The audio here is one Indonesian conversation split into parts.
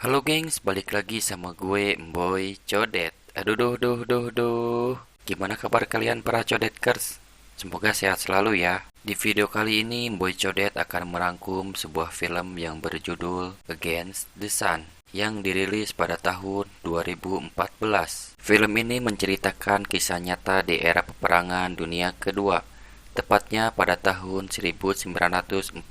Halo gengs, balik lagi sama gue Mboy Codet. Aduh duh duh duh duh. Gimana kabar kalian para Codetkers? Semoga sehat selalu ya. Di video kali ini Mboy Codet akan merangkum sebuah film yang berjudul Against the Sun yang dirilis pada tahun 2014. Film ini menceritakan kisah nyata di era peperangan dunia kedua, tepatnya pada tahun 1942.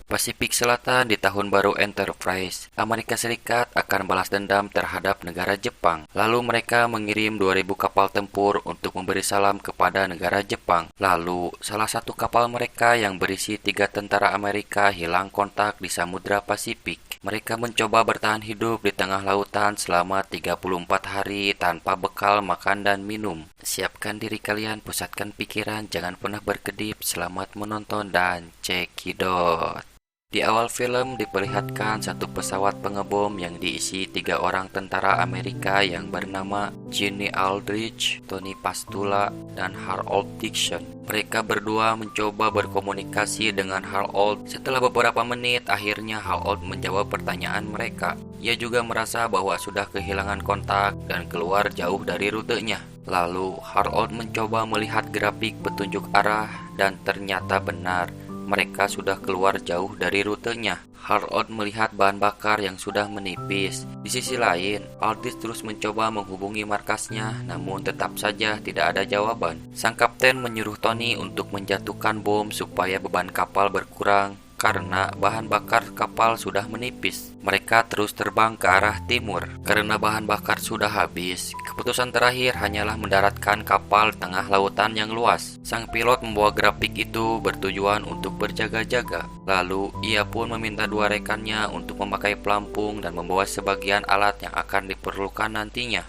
Pasifik Selatan di Tahun Baru Enterprise, Amerika Serikat akan balas dendam terhadap negara Jepang. Lalu mereka mengirim 2000 kapal tempur untuk memberi salam kepada negara Jepang. Lalu, salah satu kapal mereka yang berisi 3 tentara Amerika hilang kontak di Samudra Pasifik. Mereka mencoba bertahan hidup di tengah lautan selama 34 hari tanpa bekal makan dan minum. Siapkan diri kalian, pusatkan pikiran, jangan pernah berkedip. Selamat menonton dan cekidot. Di awal film diperlihatkan satu pesawat pengebom yang diisi 3 orang tentara Amerika yang bernama Gene Aldrich, Tony Pastula, dan Harold Dixon. Mereka berdua mencoba berkomunikasi dengan Harold. Setelah beberapa menit, akhirnya Harold menjawab pertanyaan mereka. Ia juga merasa bahwa sudah kehilangan kontak dan keluar jauh dari rutenya. Lalu Harold mencoba melihat grafik petunjuk arah dan ternyata benar. Mereka sudah keluar jauh dari rutenya. Harold melihat bahan bakar yang sudah menipis. Di sisi lain, Aldis terus mencoba menghubungi markasnya, namun tetap saja tidak ada jawaban. Sang kapten menyuruh Tony untuk menjatuhkan bom supaya beban kapal berkurang karena bahan bakar kapal sudah menipis. Mereka terus terbang ke arah timur. Karena bahan bakar sudah habis, keputusan terakhir hanyalah mendaratkan kapal tengah lautan yang luas. Sang pilot membawa grafik itu bertujuan untuk berjaga-jaga. Lalu, ia pun meminta 2 rekannya untuk memakai pelampung dan membawa sebagian alat yang akan diperlukan nantinya.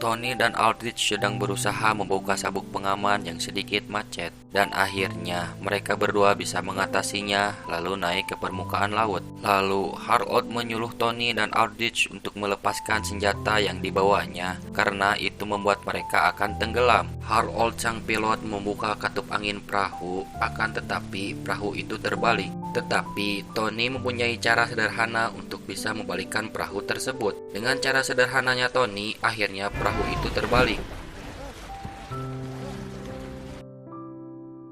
Tony dan Aldrich sedang berusaha membuka sabuk pengaman yang sedikit macet, dan akhirnya mereka berdua bisa mengatasinya lalu naik ke permukaan laut. Lalu Harold menyuruh Tony dan Aldrich untuk melepaskan senjata yang dibawanya karena itu membuat mereka akan tenggelam. Harold sang pilot membuka katup angin perahu, akan tetapi perahu itu terbalik. Tetapi Tony mempunyai cara sederhana untuk bisa membalikkan perahu tersebut. Dengan cara sederhananya Tony, akhirnya perahu itu terbalik.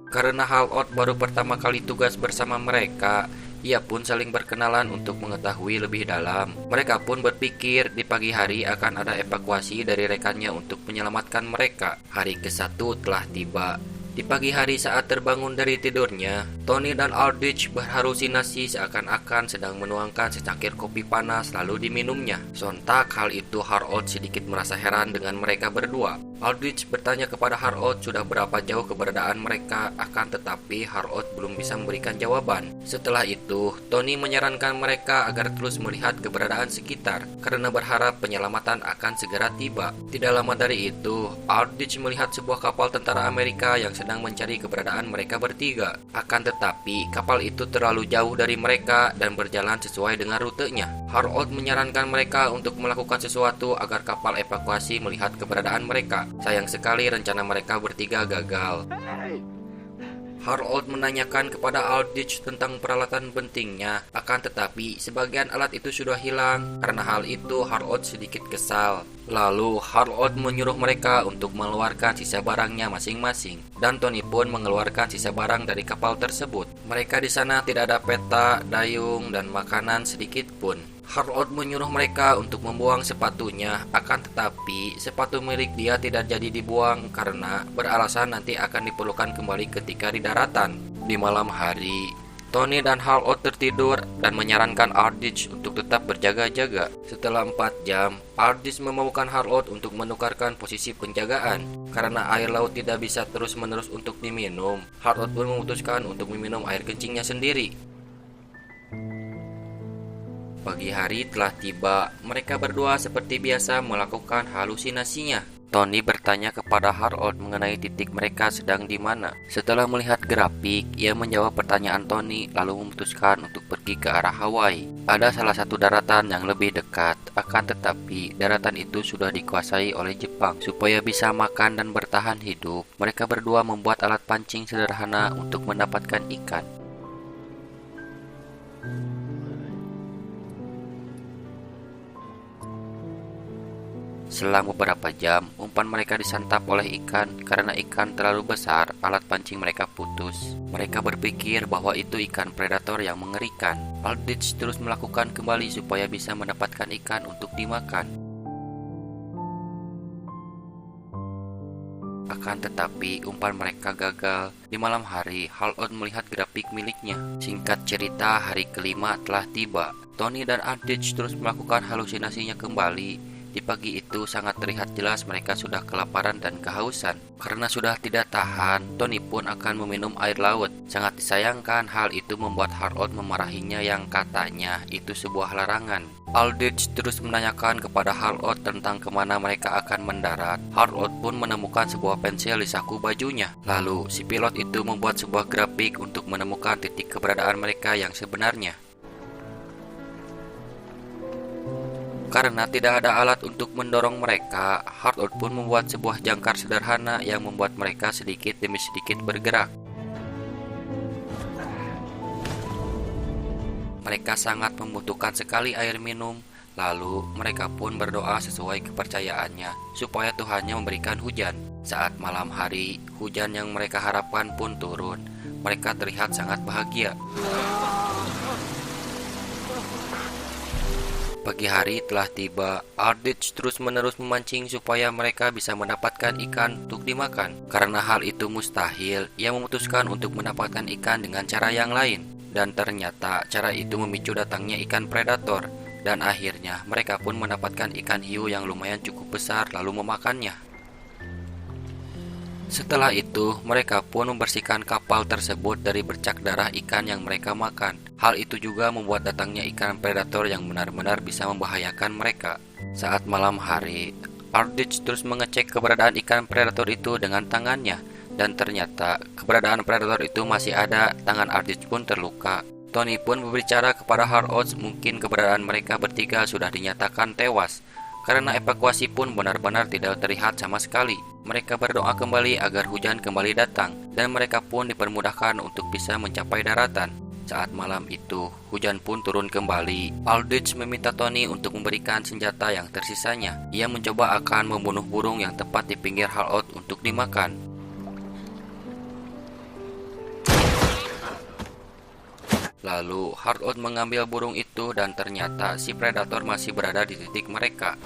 Karena Harold baru pertama kali tugas bersama mereka, ia pun saling berkenalan untuk mengetahui lebih dalam. Mereka pun berpikir di pagi hari akan ada evakuasi dari rekannya untuk menyelamatkan mereka. Hari ke-1 telah tiba. Di pagi hari saat terbangun dari tidurnya, Tony dan Aldrich berhalusinasi seakan-akan sedang menuangkan secangkir kopi panas lalu diminumnya. Sontak hal itu Harold sedikit merasa heran dengan mereka berdua. Aldrich bertanya kepada Harold sudah berapa jauh keberadaan mereka, akan tetapi Harold belum bisa memberikan jawaban. Setelah itu, Tony menyarankan mereka agar terus melihat keberadaan sekitar, karena berharap penyelamatan akan segera tiba. Tidak lama dari itu, Aldrich melihat sebuah kapal tentara Amerika yang sedang mencari keberadaan mereka bertiga. Akan tetapi, kapal itu terlalu jauh dari mereka dan berjalan sesuai dengan rutenya. Harold menyarankan mereka untuk melakukan sesuatu agar kapal evakuasi melihat keberadaan mereka. Sayang sekali rencana mereka bertiga gagal. Harold menanyakan kepada Aldrich tentang peralatan pentingnya, akan tetapi sebagian alat itu sudah hilang. Karena hal itu Harold sedikit kesal. Lalu Harold menyuruh mereka untuk mengeluarkan sisa barangnya masing-masing, dan Tony pun mengeluarkan sisa barang dari kapal tersebut. Mereka di sana tidak ada peta, dayung, dan makanan sedikit pun. Harold menyuruh mereka untuk membuang sepatunya, akan tetapi sepatu milik dia tidak jadi dibuang karena beralasan nanti akan diperlukan kembali ketika di daratan. Di malam hari, Tony dan Harold tertidur dan menyarankan Aldrich untuk tetap berjaga-jaga. Setelah 4 jam, Aldrich memaukan Harold untuk menukarkan posisi penjagaan. Karena air laut tidak bisa terus-menerus untuk diminum, Harold pun memutuskan untuk meminum air kencingnya sendiri. Pagi hari telah tiba, mereka berdua seperti biasa melakukan halusinasinya. Tony bertanya kepada Harold mengenai titik mereka sedang di mana. Setelah melihat grafik, ia menjawab pertanyaan Tony lalu memutuskan untuk pergi ke arah Hawaii. Ada salah satu daratan yang lebih dekat, akan tetapi daratan itu sudah dikuasai oleh Jepang. Supaya bisa makan dan bertahan hidup, mereka berdua membuat alat pancing sederhana untuk mendapatkan ikan. Selang beberapa jam, umpan mereka disantap oleh ikan. Karena ikan terlalu besar, alat pancing mereka putus. Mereka berpikir bahwa itu ikan predator yang mengerikan. Aldrich terus melakukan kembali supaya bisa mendapatkan ikan untuk dimakan. Akan tetapi, umpan mereka gagal. Di malam hari, Harold melihat grafik miliknya. Singkat cerita, hari kelima telah tiba. Tony dan Aldrich terus melakukan halusinasinya kembali. Di pagi itu sangat terlihat jelas mereka sudah kelaparan dan kehausan. Karena sudah tidak tahan, Tony pun akan meminum air laut. Sangat disayangkan hal itu membuat Harold memarahinya yang katanya itu sebuah larangan. Aldrich terus menanyakan kepada Harold tentang kemana mereka akan mendarat. Harold pun menemukan sebuah pensil di saku bajunya. Lalu si pilot itu membuat sebuah grafik untuk menemukan titik keberadaan mereka yang sebenarnya. Karena tidak ada alat untuk mendorong mereka, Harold pun membuat sebuah jangkar sederhana yang membuat mereka sedikit demi sedikit bergerak. Mereka sangat membutuhkan sekali air minum, lalu mereka pun berdoa sesuai kepercayaannya, supaya Tuhannya memberikan hujan. Saat malam hari, hujan yang mereka harapkan pun turun. Mereka terlihat sangat bahagia. Pagi hari telah tiba. Aldrich terus-menerus memancing supaya mereka bisa mendapatkan ikan untuk dimakan. Karena hal itu mustahil, ia memutuskan untuk mendapatkan ikan dengan cara yang lain. Dan ternyata cara itu memicu datangnya ikan predator. Dan akhirnya mereka pun mendapatkan ikan hiu yang lumayan cukup besar lalu memakannya. Setelah itu, mereka pun membersihkan kapal tersebut dari bercak darah ikan yang mereka makan. Hal itu juga membuat datangnya ikan predator yang benar-benar bisa membahayakan mereka. Saat malam hari, Aldrich terus mengecek keberadaan ikan predator itu dengan tangannya. Dan ternyata, keberadaan predator itu masih ada. Tangan Aldrich pun terluka. Tony pun berbicara kepada Harold mungkin keberadaan mereka bertiga sudah dinyatakan tewas. Karena evakuasi pun benar-benar tidak terlihat sama sekali. Mereka berdoa kembali agar hujan kembali datang, dan mereka pun dipermudahkan untuk bisa mencapai daratan. Saat malam itu, hujan pun turun kembali. Aldrich meminta Tony untuk memberikan senjata yang tersisanya. Ia mencoba akan membunuh burung yang tepat di pinggir Harold untuk dimakan. Lalu Harold mengambil burung itu dan ternyata si predator masih berada di titik mereka.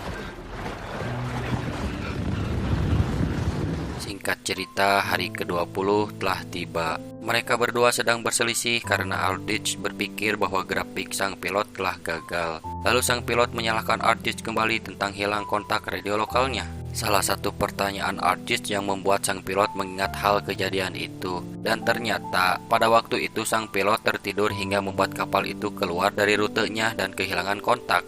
Singkat cerita, hari ke-20 telah tiba. Mereka berdua sedang berselisih karena Aldrich berpikir bahwa grafik sang pilot telah gagal. Lalu sang pilot menyalahkan Aldrich kembali tentang hilang kontak radio lokalnya. Salah satu pertanyaan Aldrich yang membuat sang pilot mengingat hal kejadian itu. Dan ternyata pada waktu itu sang pilot tertidur hingga membuat kapal itu keluar dari rutenya dan kehilangan kontak.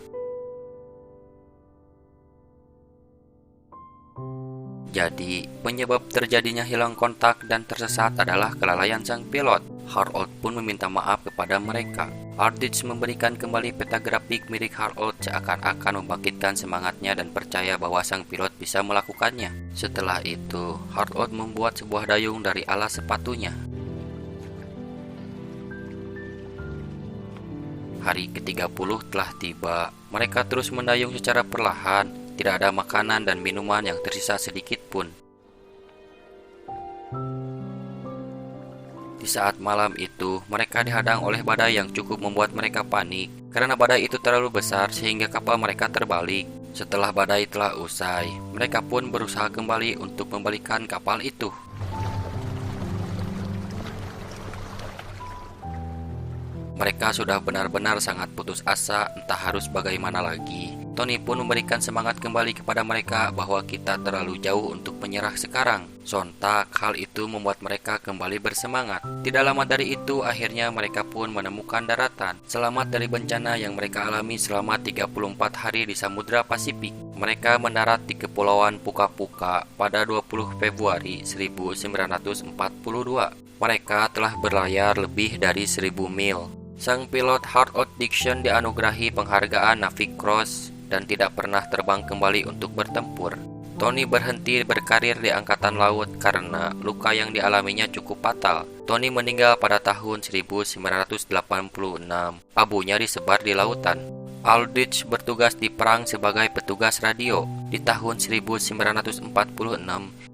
Jadi, penyebab terjadinya hilang kontak dan tersesat adalah kelalaian sang pilot. Harold pun meminta maaf kepada mereka. Aldrich memberikan kembali peta grafik milik Harold seakan-akan membangkitkan semangatnya dan percaya bahwa sang pilot bisa melakukannya. Setelah itu, Harold membuat sebuah dayung dari alas sepatunya. Hari ke-30 telah tiba. Mereka terus mendayung secara perlahan. Tidak ada makanan dan minuman yang tersisa sedikit pun. Di saat malam itu, mereka dihadang oleh badai yang cukup membuat mereka panik. Karena badai itu terlalu besar sehingga kapal mereka terbalik. Setelah badai telah usai, mereka pun berusaha kembali untuk membalikan kapal itu. Mereka sudah benar-benar sangat putus asa, entah harus bagaimana lagi. Tony pun memberikan semangat kembali kepada mereka bahwa kita terlalu jauh untuk menyerah sekarang. Sontak, hal itu membuat mereka kembali bersemangat. Tidak lama dari itu, akhirnya mereka pun menemukan daratan. Selamat dari bencana yang mereka alami selama 34 hari di Samudra Pasifik. Mereka mendarat di Kepulauan Puka-Puka pada 20 Februari 1942. Mereka telah berlayar lebih dari 1000 mil. Sang pilot Harold Dixon dianugerahi penghargaan Navy Cross dan tidak pernah terbang kembali untuk bertempur. Tony berhenti berkarir di Angkatan Laut karena luka yang dialaminya cukup fatal. Tony meninggal pada tahun 1986. Abunya disebar di lautan. Aldrich bertugas di perang sebagai petugas radio. Di tahun 1946,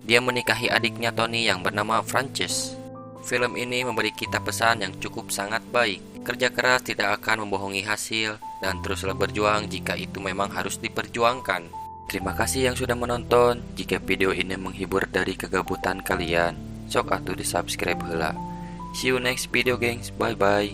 dia menikahi adiknya Tony yang bernama Frances. Film ini memberi kita pesan yang cukup sangat baik. Kerja keras tidak akan membohongi hasil, dan teruslah berjuang jika itu memang harus diperjuangkan. Terima kasih yang sudah menonton. Jika video ini menghibur dari kegabutan kalian, sok atuh di subscribe heula. See you next video, gengs. Bye bye.